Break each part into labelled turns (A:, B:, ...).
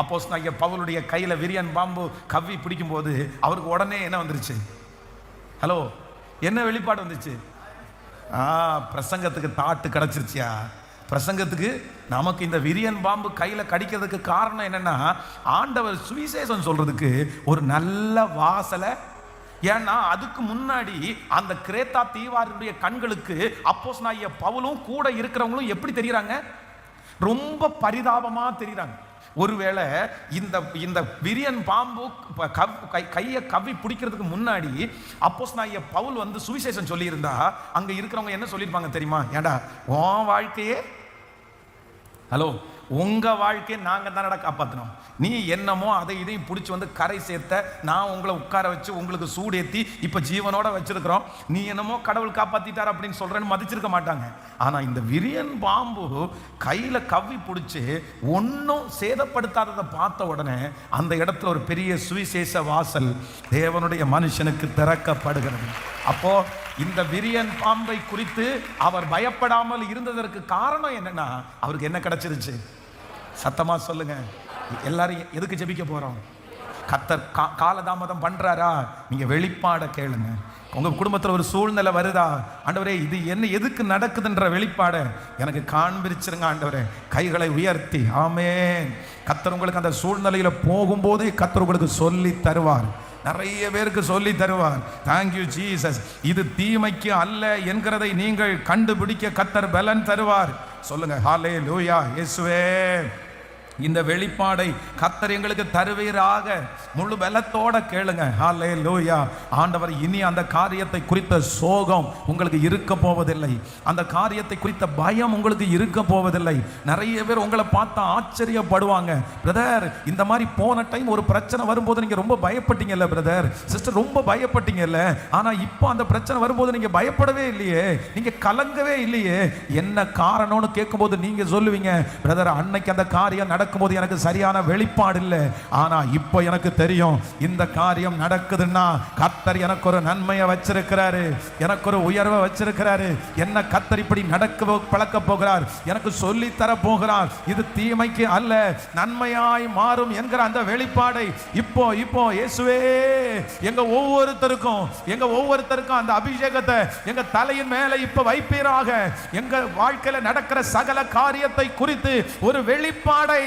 A: அப்போஸ்தலனாகிய பவுலுடைய கையில விரியன் பாம்பு கவ்வி பிடிக்கும் போது அவருக்கு உடனே என்ன வந்துருச்சு? ஹலோ, என்ன வெளிப்பாடு வந்துச்சு? பிரசங்கத்துக்கு தாட்டு கிடைச்சிருச்சியா? பிரசங்கத்துக்கு நமக்கு இந்த விரியன் பாம்பு கையில கடிக்கிறதுக்கு காரணம் என்னன்னா, ஆண்டவர் சுவிசேஷம் சொல்றதுக்கு ஒரு நல்ல வாசலை. ஏன்னா அதுக்கு முன்னாடி அந்த கிரேத்தா தீவாருடைய கண்களுக்கு அப்போஸ்தலனாகிய பவுலும் கூட இருக்கிறவங்களும் எப்படி தெரியுறாங்க? ரொம்ப பரிதாபமா தெரியுறாங்க. ஒருவேளை இந்த இந்த விரியன் பாம்பு கையை கவ்வி பிடிக்கிறதுக்கு முன்னாடி அப்போஸ்தலனாகிய பவுல் வந்து சுவிசேஷம் சொல்லியிருந்தா அங்க இருக்கிறவங்க என்ன சொல்லியிருப்பாங்க தெரியுமா? ஏண்டா உன் வாழ்க்கையே, ஹலோ, உங்க வாழ்க்கையை நாங்க தானடா காப்பாற்றணும். நீ என்னமோ அதை இதையும் பிடிச்சி வந்து கரை சேர்த்த, நான் உங்களை உட்கார வச்சு உங்களுக்கு சூடேற்றி இப்ப ஜீவனோட வச்சிருக்கிறோம், நீ என்னமோ கடவுள் காப்பாத்திட்டார் அப்படின்னு சொல்றேன்னு மதிச்சிருக்க மாட்டாங்க. ஆனா இந்த விரியன் பாம்பு கையில கவ்வி பிடிச்சி ஒன்னும் சேதப்படுத்தாததை பார்த்த உடனே அந்த இடத்துல ஒரு பெரிய சுவிசேஷ வாசல் தேவனுடைய மனுஷனுக்கு திறக்கப்படுகிறது. அப்போ இந்த விரியன் பாம்பை குறித்து அவர் பயப்படாமல் இருந்ததற்கு காரணம் என்னன்னா, அவருக்கு என்ன கிடைச்சிருச்சு? சத்தமா சொல்லுங்க. எல்லாரும் எதுக்கு ஜெபிக்க போறோம்? கர்த்தர் காலதாமதம் பண்றாரா? நீங்க வெளிப்பாட கேளுங்க. உங்க குடும்பத்தில் ஒரு சூழ்நிலை வருதா? ஆண்டவரே இது என்ன, எதுக்கு நடக்குதுன்ற வெளிப்பாட எனக்கு காண்பிச்சிருங்க ஆண்டவரே. கைகளை உயர்த்தி ஆமென். கர்த்தர் உங்களுக்கு அந்த சூழ்நிலையில போகும்போதே கர்த்தர் உங்களுக்கு சொல்லி தருவார். நிறைய பேருக்கு சொல்லி தருவார். Thank you Jesus. இது தீமைக்கு அல்ல என்கிறதை நீங்கள் கண்டுபிடிக்க கர்த்தர் பலன் தருவார். சொல்லுங்க ஹல்லேலூயா. இயேசுவே, இந்த வெளிப்பாடை கர்த்தர் எங்களுக்கு தருவீராக. முழு பலத்தோட கேளுங்க. ஹல்லேலூயா. ஆண்டவர் இனி அந்த காரியத்தை குறித்த சோகம் உங்களுக்கு இருக்க போவதில்லை. அந்த காரியத்தை குறித்த பயம் உங்களுக்கு இருக்க போவதில்லை. நிறைய பேர் உங்களை பார்த்தா ஆச்சரியப்படுவாங்க. பிரதர், இந்த மாதிரி போன டைம் ஒரு பிரச்சனை வரும்போது நீங்க ரொம்ப பயப்பட்டீங்கல்ல பிரதர், சிஸ்டர், ரொம்ப பயப்பட்டீங்கல்ல. ஆனா இப்போ அந்த பிரச்சனை வரும்போது நீங்க பயப்படவே இல்லையே, நீங்க கலங்கவே இல்லையே. என்ன காரணம்னு கேட்கும்போது நீங்க சொல்லுவீங்க, பிரதர், அன்னைக்கு அந்த காரியம் நடக்கும்போது எனக்கு சரியான வெளிப்பாடு இல்லை, ஆனா இப்போ எனக்கு தெரியும் இந்த காரியம் நடக்குதுன்னா கர்த்தர் எனக்கு ஒரு நன்மையை வச்சிருக்கிறாரு, எனக்கு ஒரு உயர்வை வச்சிருக்கிறாரு, என்ன கர்த்தர் இப்படி நடக்க பழக்க போகிறார், எனக்கு சொல்லி தர போகிறார். இது தீமைக்கு அல்ல, நன்மையாய் மாறும் என்கிற அந்த வெளிப்பாடை இப்போ இப்போ இயேசுவே எங்க ஒவ்வொருத்தருக்கும் அந்த அபிஷேகத்தை எங்க தலையின் மேல இப்ப வைப்பீராக. எங்க வாழ்க்கையில நடக்கிற சகல காரியத்தை குறித்து ஒரு வெளிப்பாடை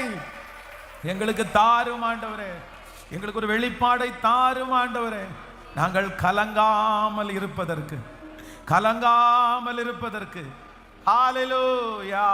A: எங்களுக்கு தாரும் ஆண்டவரே. எங்களுக்கு ஒரு வெளிப்பாடை தாரும் ஆண்டவரே. நாங்கள் கலங்காமல் இருப்பதற்கு ஹல்லேலூயா.